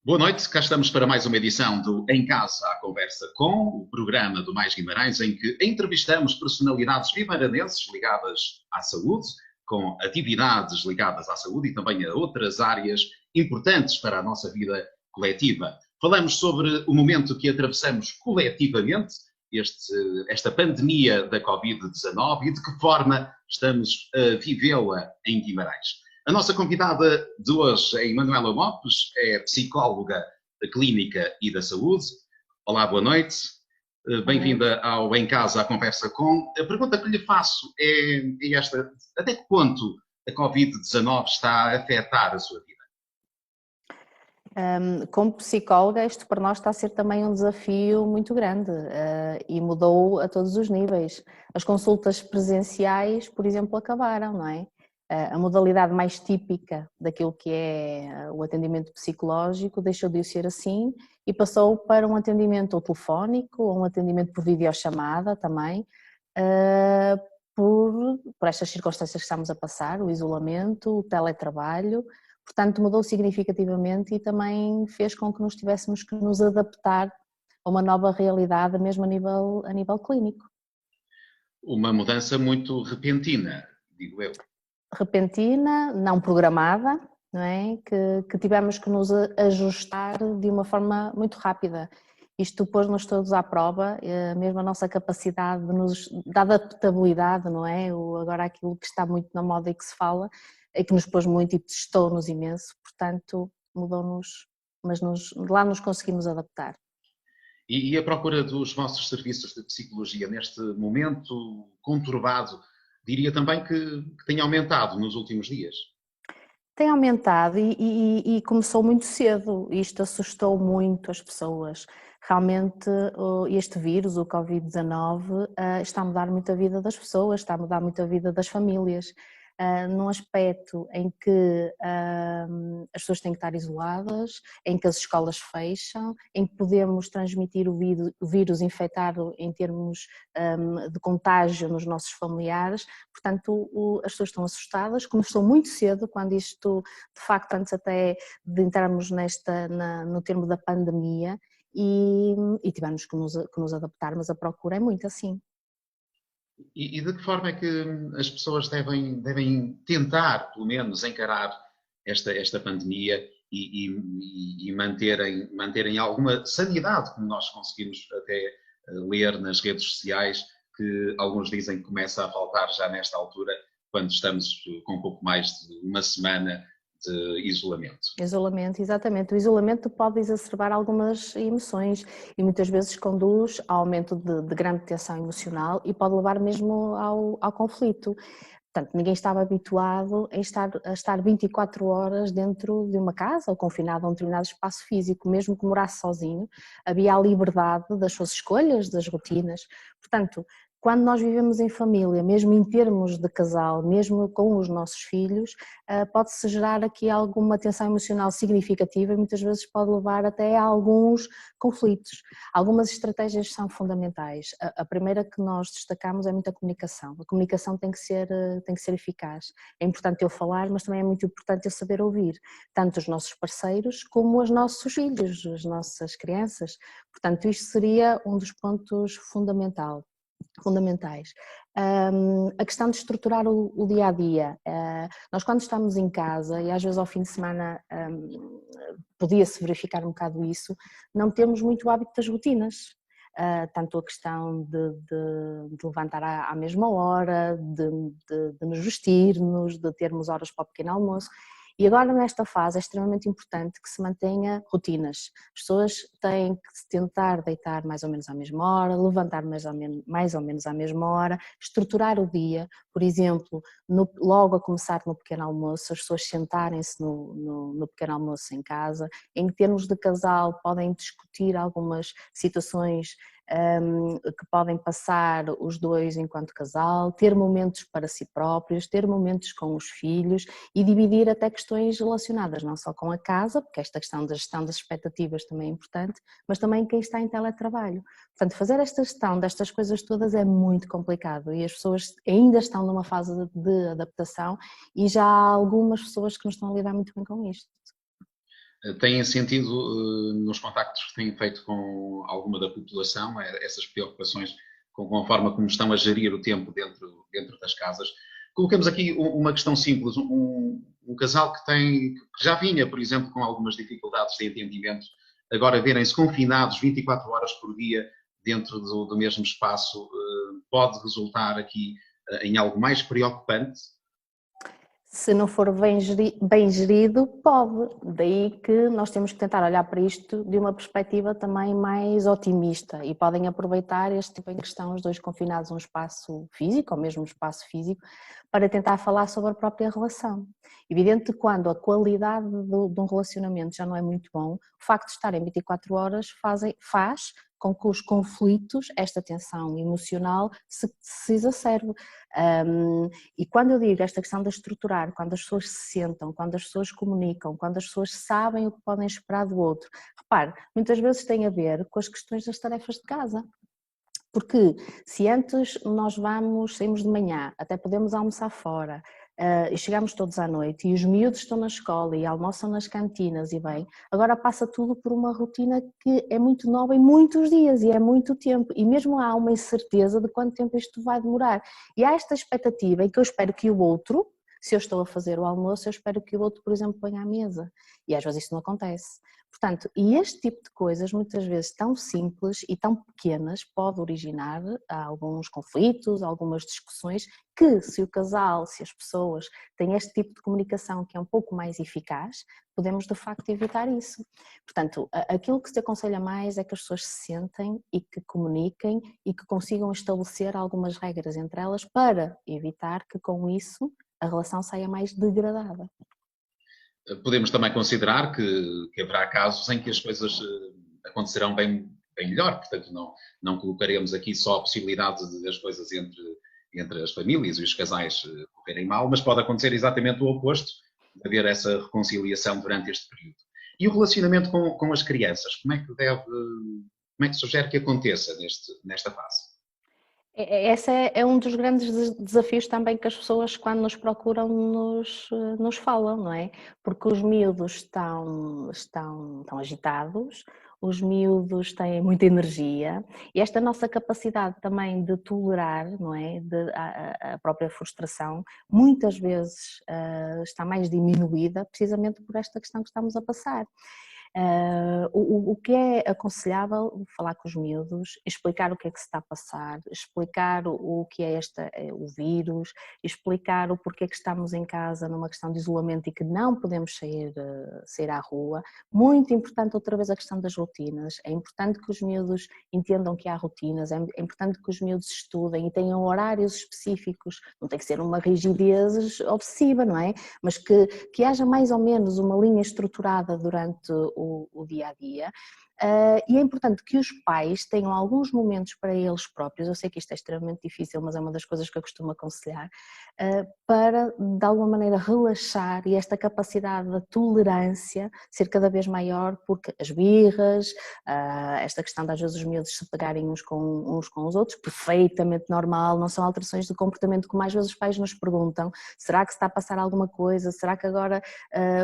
Boa noite, cá estamos para mais uma edição do Em Casa à Conversa com, o programa do Mais Guimarães, em que entrevistamos personalidades guimaranenses ligadas à saúde, com atividades ligadas à saúde e também a outras áreas importantes para a nossa vida coletiva. Falamos sobre o momento que atravessamos coletivamente, esta pandemia da Covid-19 e de que forma estamos a vivê-la em Guimarães. A nossa convidada de hoje é Emanuela Lopes, é psicóloga da Clínica e da Saúde. Olá, boa noite. Bem-vinda ao Em Casa à Conversa com. A pergunta que lhe faço é esta: até que ponto a Covid-19 está a afetar a sua vida? Como psicóloga, isto para nós está a ser também um desafio muito grande e mudou a todos os níveis. As consultas presenciais, por exemplo, acabaram, não é? A modalidade mais típica daquilo que é o atendimento psicológico deixou de ser assim e passou para um atendimento ou telefónico ou um atendimento por videochamada também, por estas circunstâncias que estamos a passar, o isolamento, o teletrabalho. Portanto, mudou significativamente e também fez com que nos tivéssemos que nos adaptar a uma nova realidade, mesmo a nível clínico. Uma mudança muito repentina, digo eu. Repentina, não programada, não é? Que tivemos que nos ajustar de uma forma muito rápida. Isto pôs-nos todos à prova, mesmo a nossa capacidade de adaptabilidade, não é? Agora aquilo que está muito na moda e que se fala, e que nos pôs muito e testou-nos imenso, portanto mudou-nos, mas lá nos conseguimos adaptar. E a procura dos vossos serviços de psicologia neste momento conturbado, diria também que tem aumentado nos últimos dias? Tem aumentado e começou muito cedo, isto assustou muito as pessoas. Realmente este vírus, o Covid-19, está a mudar muito a vida das pessoas, está a mudar muito a vida das famílias, num aspecto em que as pessoas têm que estar isoladas, em que as escolas fecham, em que podemos transmitir o vírus infectado em termos de contágio nos nossos familiares, portanto as pessoas estão assustadas, começou muito cedo, quando isto, de facto, antes até de entrarmos no termo da pandemia, e tivemos que nos adaptar, mas a procura é muito assim. E de que forma é que as pessoas devem tentar, pelo menos, encarar esta pandemia e manterem alguma sanidade, como nós conseguimos até ler nas redes sociais, que alguns dizem que começa a faltar já nesta altura, quando estamos com um pouco mais de uma semana de isolamento. Isolamento, exatamente. O isolamento pode exacerbar algumas emoções e muitas vezes conduz ao aumento de grande tensão emocional e pode levar mesmo ao conflito. Portanto, ninguém estava habituado a estar 24 horas dentro de uma casa ou confinado a um determinado espaço físico, mesmo que morasse sozinho, havia a liberdade das suas escolhas, das rotinas. Portanto, quando nós vivemos em família, mesmo em termos de casal, mesmo com os nossos filhos, pode-se gerar aqui alguma tensão emocional significativa e muitas vezes pode levar até a alguns conflitos. Algumas estratégias são fundamentais. A primeira que nós destacamos é muita comunicação. A comunicação tem que ser eficaz. É importante eu falar, mas também é muito importante eu saber ouvir, tanto os nossos parceiros como os nossos filhos, as nossas crianças. Portanto, isto seria um dos pontos fundamentais. A questão de estruturar o dia a dia. Nós, quando estamos em casa, e às vezes ao fim de semana podia-se verificar um bocado isso, não temos muito o hábito das rotinas. Tanto a questão de levantar à mesma hora, de nos vestirmos, de termos horas para o pequeno almoço. E agora, nesta fase, é extremamente importante que se mantenha rotinas. As pessoas têm que se tentar deitar mais ou menos à mesma hora, levantar mais ou menos à mesma hora, estruturar o dia, por exemplo, logo a começar no pequeno almoço, as pessoas sentarem-se no pequeno almoço em casa, em termos de casal podem discutir algumas situações que podem passar os dois enquanto casal, ter momentos para si próprios, ter momentos com os filhos e dividir até questões relacionadas não só com a casa, porque esta questão da gestão das expectativas também é importante, mas também quem está em teletrabalho. Portanto, fazer esta gestão destas coisas todas é muito complicado e as pessoas ainda estão numa fase de adaptação e já há algumas pessoas que não estão a lidar muito bem com isto. Têm sentido, nos contactos que têm feito com alguma da população, essas preocupações com a forma como estão a gerir o tempo dentro das casas? Coloquemos aqui uma questão simples. Um casal que já vinha, por exemplo, com algumas dificuldades de entendimento, agora verem-se confinados 24 horas por dia dentro do mesmo espaço, pode resultar aqui em algo mais preocupante? Se não for bem gerido, pode. Daí que nós temos que tentar olhar para isto de uma perspectiva também mais otimista e podem aproveitar este tipo em questão, os dois confinados num espaço físico, ou mesmo espaço físico, para tentar falar sobre a própria relação. Evidente que quando a qualidade de um relacionamento já não é muito bom, o facto de estarem 24 horas faz com que os conflitos, esta tensão emocional, se exacerbe. E quando eu digo esta questão de estruturar, quando as pessoas se sentam, quando as pessoas comunicam, quando as pessoas sabem o que podem esperar do outro, repare, muitas vezes tem a ver com as questões das tarefas de casa. Porque se antes saímos de manhã, até podemos almoçar fora, e chegamos todos à noite e os miúdos estão na escola e almoçam nas cantinas e bem, agora passa tudo por uma rotina que é muito nova em muitos dias e é muito tempo e mesmo há uma incerteza de quanto tempo isto vai demorar e há esta expectativa em que eu espero que o outro, se eu estou a fazer o almoço, eu espero que o outro, por exemplo, ponha à mesa e às vezes isso não acontece. Portanto, e este tipo de coisas, muitas vezes tão simples e tão pequenas, pode originar alguns conflitos, algumas discussões, que se o casal, se as pessoas têm este tipo de comunicação que é um pouco mais eficaz, podemos de facto evitar isso. Portanto, aquilo que se aconselha mais é que as pessoas se sentem e que comuniquem e que consigam estabelecer algumas regras entre elas para evitar que com isso a relação saia mais degradada. Podemos também considerar que haverá casos em que as coisas acontecerão bem melhor, portanto não colocaremos aqui só a possibilidade de as coisas entre as famílias e os casais correrem mal, mas pode acontecer exatamente o oposto, de haver essa reconciliação durante este período. E o relacionamento com as crianças, como é que sugere que aconteça nesta fase? Esse é um dos grandes desafios também que as pessoas quando nos procuram nos falam, não é? Porque os miúdos estão agitados, os miúdos têm muita energia e esta nossa capacidade também de tolerar, não é? A própria frustração, muitas vezes está mais diminuída precisamente por esta questão que estamos a passar. O que é aconselhável falar com os miúdos, explicar o que é que se está a passar, explicar o que é o vírus, explicar o porquê que estamos em casa numa questão de isolamento e que não podemos sair à rua. Muito importante outra vez a questão das rotinas, é importante que os miúdos entendam que há rotinas, é importante que os miúdos estudem e tenham horários específicos, não tem que ser uma rigidez obsessiva, não é? Mas que haja mais ou menos uma linha estruturada durante o dia a dia. E é importante que os pais tenham alguns momentos para eles próprios, eu sei que isto é extremamente difícil, mas é uma das coisas que eu costumo aconselhar, para de alguma maneira relaxar e esta capacidade de tolerância ser cada vez maior, porque as birras, esta questão de às vezes os miúdos se pegarem uns com os outros, perfeitamente normal, não são alterações de comportamento como às vezes os pais nos perguntam, será que se está a passar alguma coisa, será que agora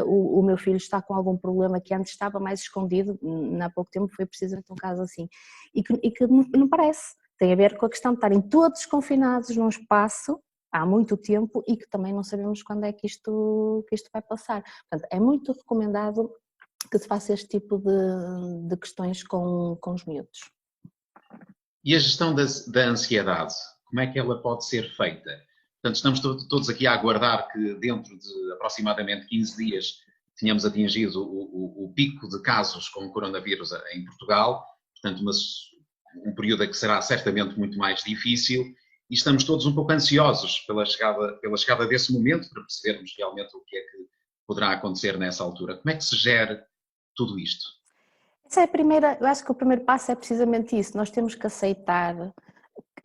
o meu filho está com algum problema que antes estava mais escondido, há pouco tempo foi precisamente um caso assim, e que não parece, tem a ver com a questão de estarem todos confinados num espaço há muito tempo e que também não sabemos quando é que isto vai passar. Portanto, é muito recomendado que se faça este tipo de questões com os miúdos. E a gestão da ansiedade, como é que ela pode ser feita? Portanto, estamos todos aqui a aguardar que dentro de aproximadamente 15 dias tínhamos atingido o pico de casos com o coronavírus em Portugal, portanto um período que será certamente muito mais difícil e estamos todos um pouco ansiosos pela chegada desse momento para percebermos realmente o que é que poderá acontecer nessa altura. Como é que se gera tudo isto? Eu acho que o primeiro passo é precisamente isso, nós temos que aceitar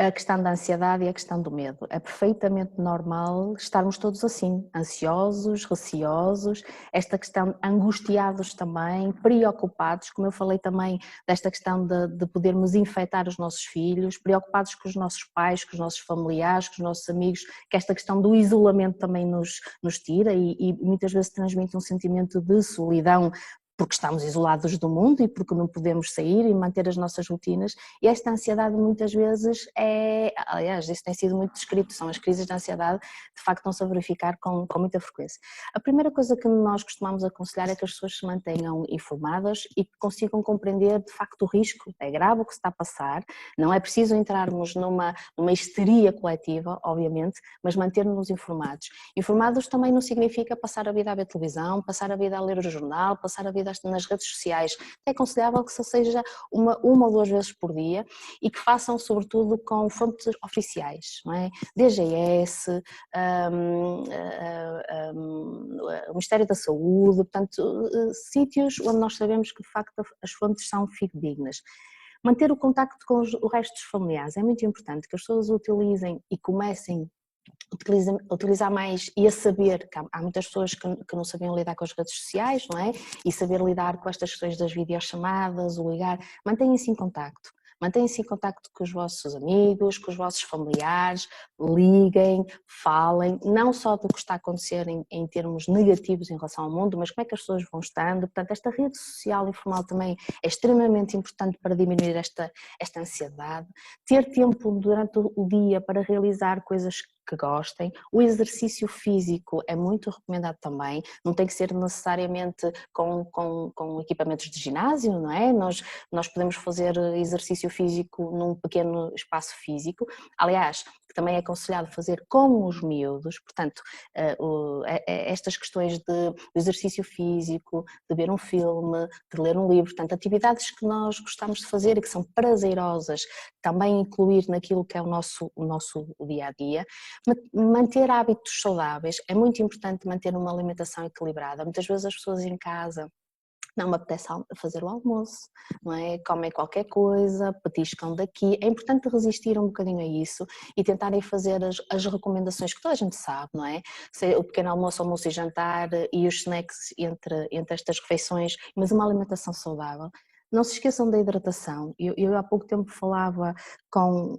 a questão da ansiedade e a questão do medo. É perfeitamente normal estarmos todos assim, ansiosos, receosos, esta questão angustiados também, preocupados, como eu falei também desta questão de podermos infectar os nossos filhos, preocupados com os nossos pais, com os nossos familiares, com os nossos amigos, que esta questão do isolamento também nos tira e muitas vezes transmite um sentimento de solidão porque estamos isolados do mundo e porque não podemos sair e manter as nossas rotinas, e esta ansiedade muitas vezes aliás, isso tem sido muito descrito, são as crises de ansiedade, de facto estão-se a verificar com muita frequência. A primeira coisa que nós costumamos aconselhar é que as pessoas se mantenham informadas e que consigam compreender de facto o risco, é grave o que se está a passar, não é preciso entrarmos numa histeria coletiva, obviamente, mas manter-nos informados. Informados também não significa passar a vida a ver televisão, passar a vida a ler o jornal, passar a vida nas redes sociais. É aconselhável que só seja uma ou duas vezes por dia e que façam sobretudo com fontes oficiais, não é? DGS, o Ministério da Saúde, portanto, sítios onde nós sabemos que de facto as fontes são fidedignas. Manter o contacto com o resto dos familiares é muito importante, que as pessoas utilizem e comecem utilizar mais e a saber que há muitas pessoas que não sabiam lidar com as redes sociais, não é? E saber lidar com estas questões das videochamadas, o ligar, mantenham-se em contacto. Mantenham-se em contacto com os vossos amigos, com os vossos familiares, liguem, falem, não só do que está a acontecer em termos negativos em relação ao mundo, mas como é que as pessoas vão estando. Portanto, esta rede social informal também é extremamente importante para diminuir esta ansiedade. Ter tempo durante o dia para realizar coisas que gostem. O exercício físico é muito recomendado também, não tem que ser necessariamente com equipamentos de ginásio, não é? Nós podemos fazer exercício físico num pequeno espaço físico, aliás, que também é aconselhado fazer com os miúdos, portanto, estas questões de exercício físico, de ver um filme, de ler um livro, portanto, atividades que nós gostamos de fazer e que são prazerosas, também incluir naquilo que é o nosso dia-a-dia. Manter hábitos saudáveis, é muito importante manter uma alimentação equilibrada. Muitas vezes as pessoas em casa não me apetece fazer o almoço, não é? Comem qualquer coisa, petiscam daqui. É importante resistir um bocadinho a isso e tentarem fazer as recomendações que toda a gente sabe, não é? O pequeno almoço, almoço e jantar e os snacks entre estas refeições, mas uma alimentação saudável. Não se esqueçam da hidratação. Eu há pouco tempo falava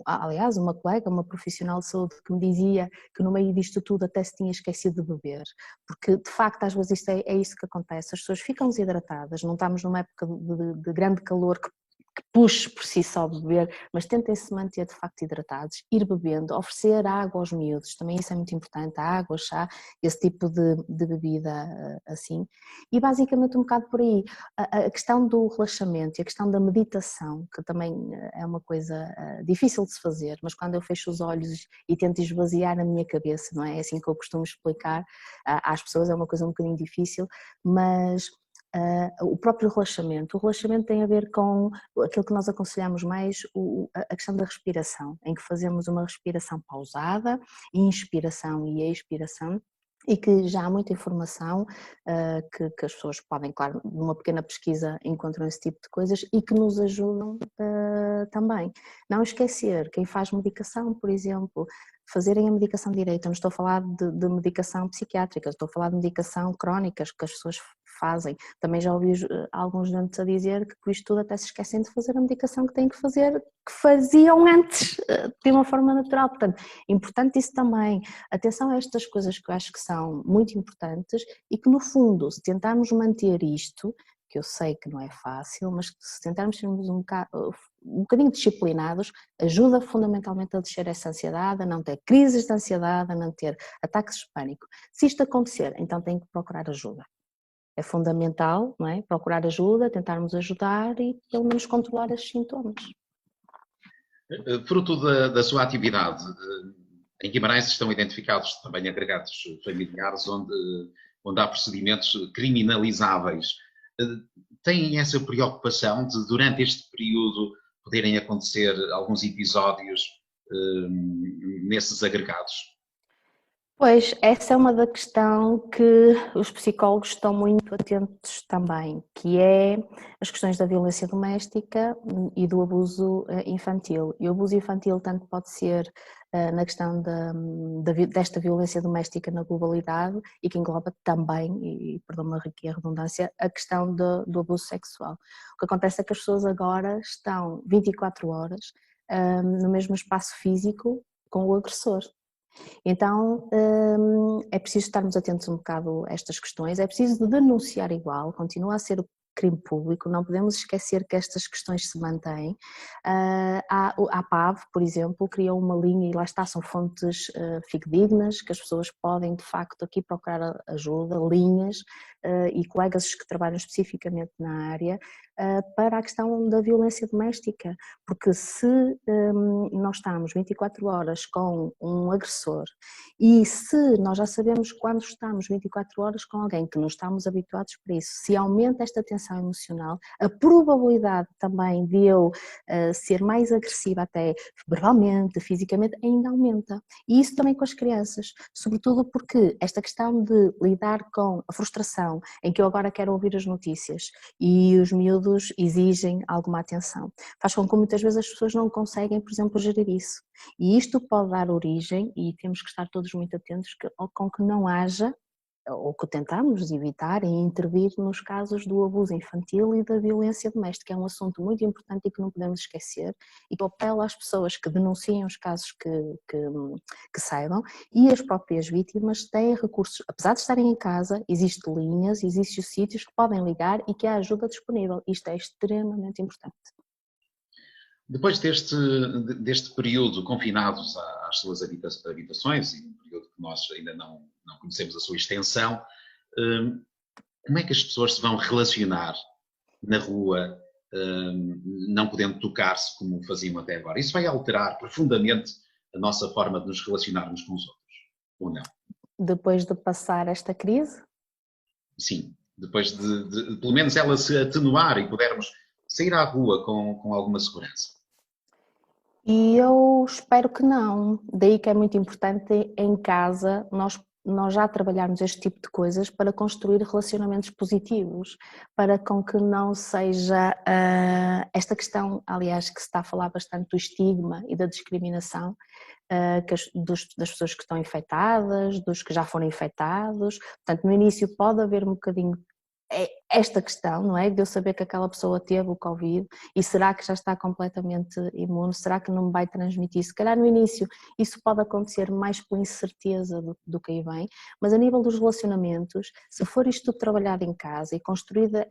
aliás, uma colega, uma profissional de saúde, que me dizia que no meio disto tudo até se tinha esquecido de beber, porque de facto às vezes isto é isso que acontece, as pessoas ficam desidratadas, não estamos numa época de grande calor que puxe por si só beber, mas tentem se manter de facto hidratados, ir bebendo, oferecer água aos miúdos, também isso é muito importante, água, chá, esse tipo de bebida assim, e basicamente um bocado por aí. A questão do relaxamento e a questão da meditação, que também é uma coisa difícil de se fazer, mas quando eu fecho os olhos e tento esvaziar a minha cabeça, não é? É assim que eu costumo explicar às pessoas, é uma coisa um bocadinho difícil, mas o próprio relaxamento. O relaxamento tem a ver com aquilo que nós aconselhamos mais, a questão da respiração, em que fazemos uma respiração pausada, inspiração e expiração, e que já há muita informação que as pessoas podem, claro, numa pequena pesquisa encontram esse tipo de coisas e que nos ajudam também. Não esquecer, quem faz medicação, por exemplo, fazerem a medicação direita, não estou a falar de medicação psiquiátrica, estou a falar de medicação crónicas que as pessoas fazem. Também já ouvi alguns doentes a dizer que com isto tudo até se esquecem de fazer a medicação que têm que fazer, que faziam antes, de uma forma natural. Portanto, importante isso também. Atenção a estas coisas que eu acho que são muito importantes e que no fundo, se tentarmos manter isto, que eu sei que não é fácil, mas se tentarmos sermos um bocadinho disciplinados, ajuda fundamentalmente a descer essa ansiedade, a não ter crises de ansiedade, a não ter ataques de pânico. Se isto acontecer, então tem que procurar ajuda. É fundamental, não é? Procurar ajuda, tentarmos ajudar e pelo menos controlar esses sintomas. Fruto da sua atividade, em Guimarães estão identificados também agregados familiares onde há procedimentos criminalizáveis. Têm essa preocupação de, durante este período, poderem acontecer alguns episódios nesses agregados? Pois, essa é uma da questão que os psicólogos estão muito atentos também, que é as questões da violência doméstica e do abuso infantil. E o abuso infantil tanto pode ser na questão desta violência doméstica na globalidade e que engloba também, e perdão-me aqui a redundância, a questão do abuso sexual. O que acontece é que as pessoas agora estão 24 horas no mesmo espaço físico com o agressor. Então é preciso estarmos atentos um bocado a estas questões, é preciso denunciar igual, continua a ser crime público, não podemos esquecer que estas questões se mantêm. A PAV, por exemplo, criou uma linha e lá está, são fontes fidedignas, que as pessoas podem de facto aqui procurar ajuda, linhas e colegas que trabalham especificamente na área para a questão da violência doméstica, porque se nós estamos 24 horas com um agressor e se nós já sabemos quando estamos 24 horas com alguém que não estamos habituados para isso, se aumenta esta tensão emocional, a probabilidade também de eu ser mais agressiva até verbalmente, fisicamente, ainda aumenta. E isso também com as crianças, sobretudo porque esta questão de lidar com a frustração, em que eu agora quero ouvir as notícias e os miúdos exigem alguma atenção, faz com que muitas vezes as pessoas não conseguem, por exemplo, gerir isso. E isto pode dar origem, e temos que estar todos muito atentos, com que não haja, ou que tentamos evitar e intervir nos casos do abuso infantil e da violência doméstica. É um assunto muito importante e que não podemos esquecer, e que eu apelo às pessoas que denunciam os casos que saibam, e as próprias vítimas têm recursos, apesar de estarem em casa, existem linhas, existem sítios que podem ligar e que há ajuda disponível. Isto é extremamente importante. Depois deste período confinados às suas habitações, e um período que nós ainda não conhecemos a sua extensão, como é que as pessoas se vão relacionar na rua, não podendo tocar-se como faziam até agora? Isso vai alterar profundamente a nossa forma de nos relacionarmos com os outros, ou não? Depois de passar esta crise? Sim, depois de pelo menos ela se atenuar e pudermos sair à rua com alguma segurança. E eu espero que não, daí que é muito importante em casa nós já trabalharmos este tipo de coisas para construir relacionamentos positivos, para com que não seja esta questão, aliás, que se está a falar bastante do estigma e da discriminação, das pessoas que estão infectadas, dos que já foram infectados. Portanto, no início pode haver um bocadinho esta questão, não é? De eu saber que aquela pessoa teve o Covid e será que já está completamente imune? Será que não me vai transmitir? Se calhar no início isso pode acontecer mais pela incerteza do que aí vem, mas a nível dos relacionamentos, se for isto tudo trabalhado em casa e construída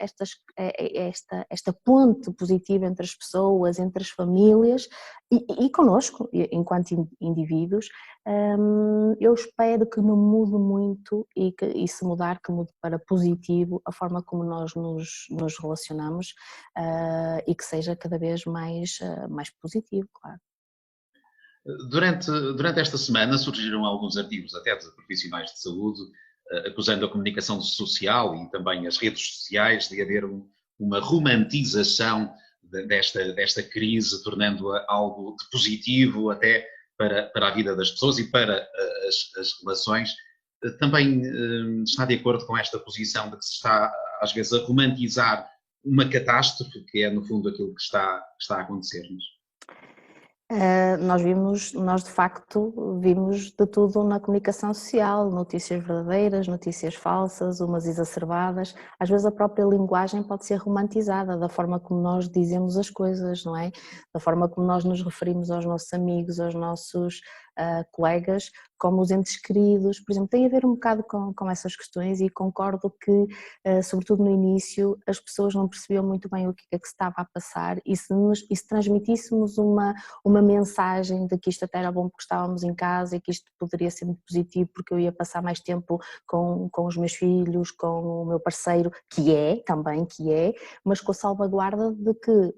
esta ponte positiva entre as pessoas, entre as famílias e connosco, enquanto indivíduos, eu espero que não mude muito e se mudar, que mude para positivo a forma como nós nos relacionamos e que seja cada vez mais positivo, claro. Durante esta semana surgiram alguns artigos, até de profissionais de saúde, acusando a comunicação social e também as redes sociais de haver uma romantização desta crise, tornando-a algo de positivo até para a vida das pessoas e para as relações. Também está de acordo com esta posição de que se está, às vezes, a romantizar uma catástrofe, que é, no fundo, aquilo que está a acontecer-nos? Nós de facto vimos de tudo na comunicação social, notícias verdadeiras, notícias falsas, umas exacerbadas. Às vezes a própria linguagem pode ser romantizada, da forma como nós dizemos as coisas, não é? Da forma como nós nos referimos aos nossos amigos, aos nossos colegas, como os entes queridos, por exemplo, tem a ver um bocado com essas questões, e concordo que, sobretudo no início, as pessoas não percebiam muito bem o que é que se estava a passar, e se transmitíssemos uma mensagem de que isto até era bom porque estávamos em casa e que isto poderia ser muito positivo porque eu ia passar mais tempo com os meus filhos, com o meu parceiro, que é, mas com a salvaguarda de que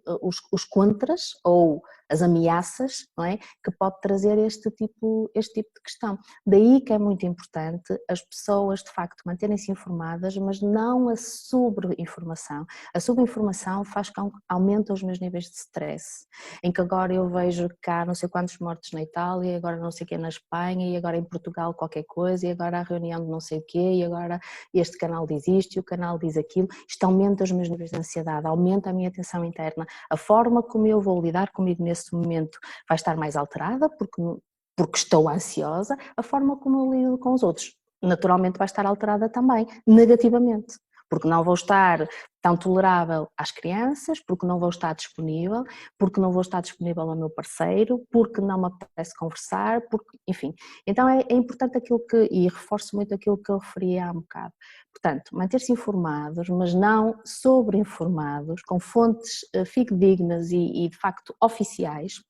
os contras ou as ameaças, não é, que pode trazer este tipo de questão. Daí que é muito importante as pessoas de facto manterem-se informadas, mas não a sobre-informação. A sobre-informação faz com que aumente os meus níveis de stress, em que agora eu vejo cá não sei quantos mortos na Itália, agora não sei o que na Espanha, e agora em Portugal qualquer coisa, e agora a reunião de não sei o quê, e agora este canal diz isto e o canal diz aquilo. Isto aumenta os meus níveis de ansiedade, aumenta a minha tensão interna. A forma como eu vou lidar comigo nesse momento vai estar mais alterada porque estou ansiosa. A forma como eu lido com os outros naturalmente vai estar alterada também, negativamente. porque não vou estar tão tolerável às crianças, porque não vou estar disponível, porque não vou estar disponível ao meu parceiro, porque não me apetece conversar, porque, enfim. Então é importante aquilo que, e reforço muito aquilo que eu referi há um bocado, portanto, manter-se informados, mas não sobre-informados, com fontes fidedignas e de facto oficiais.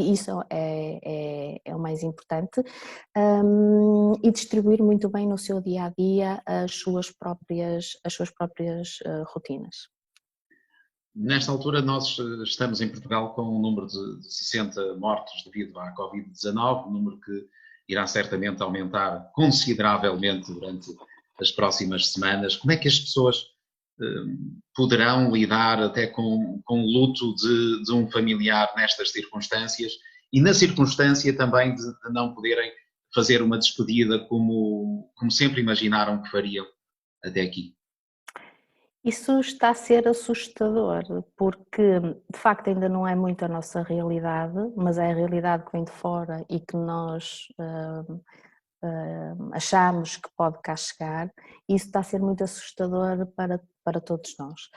Isso é o mais importante, e distribuir muito bem no seu dia a dia as suas próprias rotinas. Nesta altura, nós estamos em Portugal com um número de 60 mortos devido à Covid-19, um número que irá certamente aumentar consideravelmente durante as próximas semanas. Como é que as pessoas poderão lidar até com o luto de um familiar nestas circunstâncias e na circunstância também de não poderem fazer uma despedida como sempre imaginaram que fariam até aqui? Isso está a ser assustador, porque de facto ainda não é muito a nossa realidade, mas é a realidade que vem de fora e que nós achamos que pode cá chegar, e isso está a ser muito assustador para todos nós.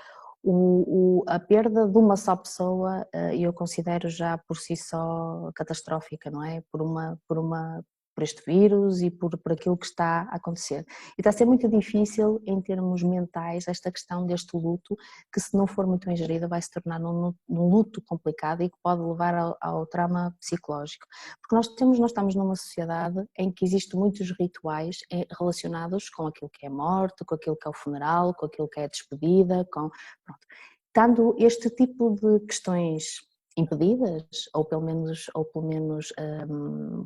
A perda de uma só pessoa eu considero já por si só catastrófica, não é? Por este vírus e por aquilo que está a acontecer. E está a ser muito difícil em termos mentais esta questão deste luto, que se não for muito bem gerida vai se tornar um luto complicado e que pode levar ao trauma psicológico. Porque nós estamos numa sociedade em que existem muitos rituais relacionados com aquilo que é morte, com aquilo que é o funeral, com aquilo que é a despedida, pronto. Tendo este tipo de questões impedidas ou pelo menos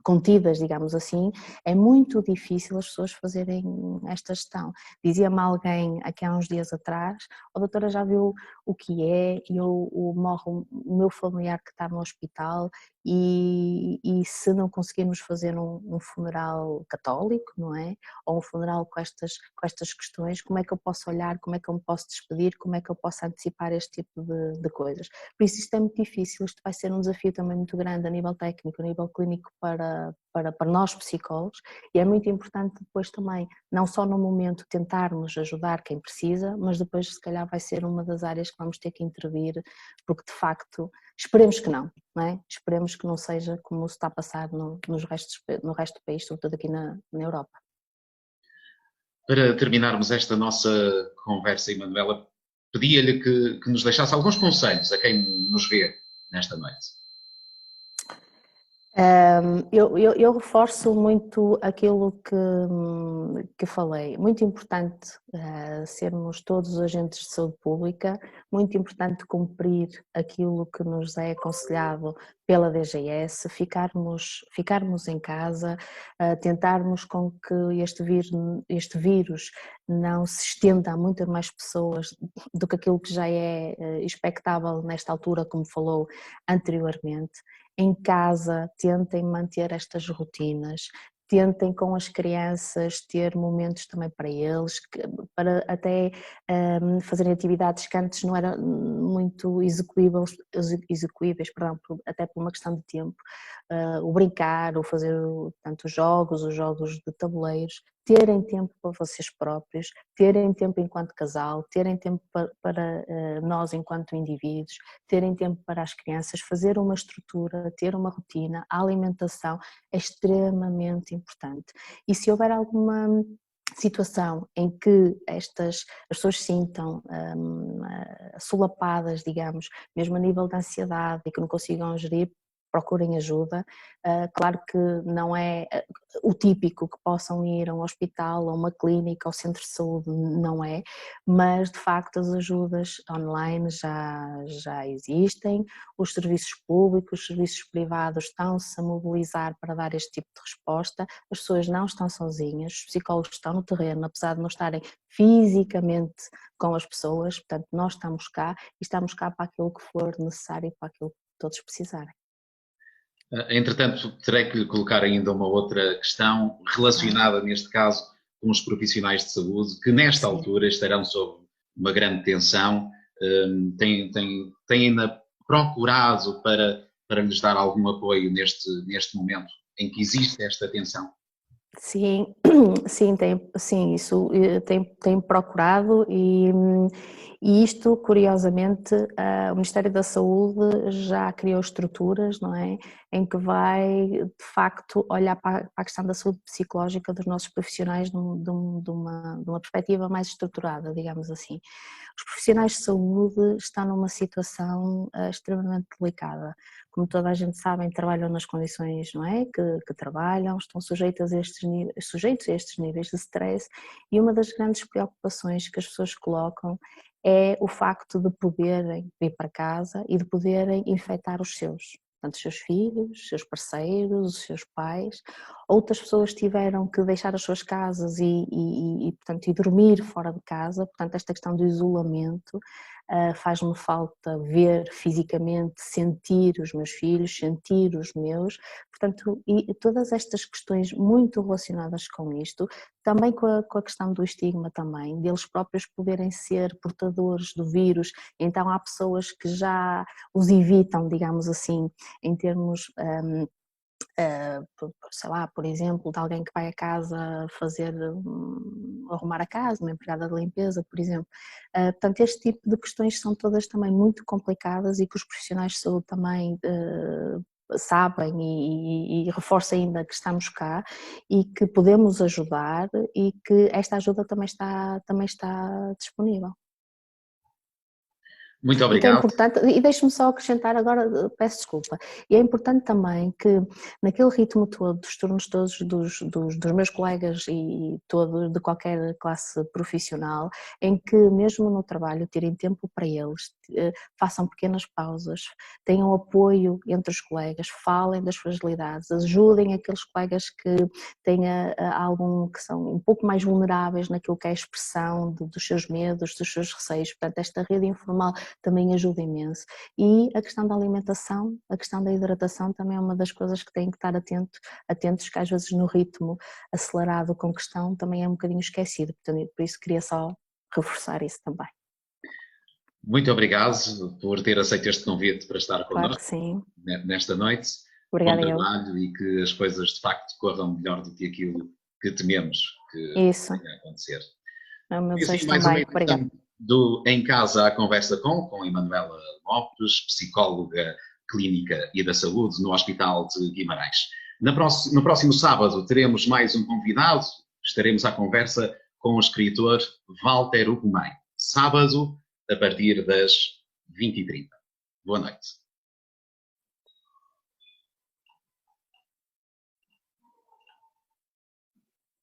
contidas, digamos assim, é muito difícil as pessoas fazerem esta gestão. Dizia-me alguém aqui há uns dias atrás: a doutora já viu o que é, morre o meu familiar que está no hospital e se não conseguirmos fazer um funeral católico, não é? Ou um funeral com estas questões, como é que eu posso olhar, como é que eu me posso despedir, como é que eu posso antecipar este tipo de coisas? Por isso isto é muito difícil, isto vai ser um desafio também muito grande a nível técnico, a nível clínico para nós psicólogos, e é muito importante depois também, não só no momento tentarmos ajudar quem precisa, mas depois se calhar vai ser uma das áreas que vamos ter que intervir, porque de facto, esperemos que não é? Esperemos que não seja como se está a passar no resto do país, sobretudo aqui na Europa. Para terminarmos esta nossa conversa, Emanuela, pedia-lhe que nos deixasse alguns conselhos a quem nos vê nesta noite. Eu reforço muito aquilo que falei. Muito importante sermos todos agentes de saúde pública, muito importante cumprir aquilo que nos é aconselhado pela DGS, ficarmos em casa, tentarmos com que este vírus não se estenda a muitas mais pessoas do que aquilo que já é expectável nesta altura, como falou anteriormente. Em casa, tentem manter estas rotinas, tentem com as crianças ter momentos também para eles, para até fazerem atividades que antes não eram muito execuíveis, até por uma questão de tempo, o brincar, o fazer tanto os jogos de tabuleiros, terem tempo para vocês próprios, terem tempo enquanto casal, terem tempo para nós enquanto indivíduos, terem tempo para as crianças, fazer uma estrutura, ter uma rotina, a alimentação é extremamente importante. E se houver alguma situação em que as pessoas se sintam solapadas, digamos, mesmo a nível de ansiedade e que não consigam gerir, procurem ajuda. Claro que não é o típico que possam ir a um hospital, a uma clínica, ao centro de saúde, não é, mas de facto as ajudas online já existem, os serviços públicos, os serviços privados estão-se a mobilizar para dar este tipo de resposta, as pessoas não estão sozinhas, os psicólogos estão no terreno, apesar de não estarem fisicamente com as pessoas, portanto nós estamos cá e estamos cá para aquilo que for necessário e para aquilo que todos precisarem. Entretanto, terei que lhe colocar ainda uma outra questão relacionada, neste caso, com os profissionais de saúde, que nesta altura estarão sob uma grande tensão, têm ainda procurado para lhes dar algum apoio neste momento em que existe esta tensão? Sim, sim, isso tem procurado e isto, curiosamente, o Ministério da Saúde já criou estruturas, não é, em que vai, de facto, olhar para a questão da saúde psicológica dos nossos profissionais de uma perspectiva mais estruturada, digamos assim. Os profissionais de saúde estão numa situação extremamente delicada. Como toda a gente sabe, trabalham nas condições, não é, que trabalham, estão sujeitos a estes níveis de stress, e uma das grandes preocupações que as pessoas colocam é o facto de poderem vir para casa e de poderem infectar os seus. Portanto, os seus filhos, os seus parceiros, os seus pais. Outras pessoas tiveram que deixar as suas casas portanto, e dormir fora de casa. Portanto, esta questão do isolamento faz-me falta ver fisicamente, sentir os meus filhos, sentir os meus. Portanto, e todas estas questões muito relacionadas com isto, também com a questão do estigma também, deles próprios poderem ser portadores do vírus. Então há pessoas que já os evitam, digamos assim, em termos, sei lá, por exemplo, de alguém que vai a casa fazer, arrumar a casa, uma empregada de limpeza, por exemplo. Portanto, este tipo de questões são todas também muito complicadas e que os profissionais de saúde também sabem e reforço ainda que estamos cá e que podemos ajudar e que esta ajuda também está disponível. Muito E que é obrigado. importante, e deixe-me só acrescentar agora, peço desculpa, e é importante também que naquele ritmo todo, dos turnos todos dos meus colegas e todos, de qualquer classe profissional, em que mesmo no trabalho tirem tempo para eles, façam pequenas pausas, tenham apoio entre os colegas, falem das fragilidades, ajudem aqueles colegas que têm algum, que são um pouco mais vulneráveis naquilo que é a expressão dos seus medos, dos seus receios. Portanto, esta rede informal também ajuda imenso. E a questão da alimentação, a questão da hidratação também é uma das coisas que têm que estar atentos, que às vezes no ritmo acelerado com que estão também é um bocadinho esquecido. Portanto, por isso queria só reforçar isso também. Muito obrigado por ter aceito este convite para estar Claro que connosco sim. nesta noite. Bom Obrigada eu. trabalho e que as coisas de facto corram melhor do que aquilo que tememos que Isso, venha a acontecer. é o meu E assim, desejo mais uma também. Obrigada. edição do Em Casa à Conversa com Emanuela Lopes, psicóloga clínica e da saúde no Hospital de Guimarães. No próximo sábado teremos mais um convidado, estaremos à conversa com o escritor Walter Ugumem. Sábado, a partir das 20h30. Boa noite.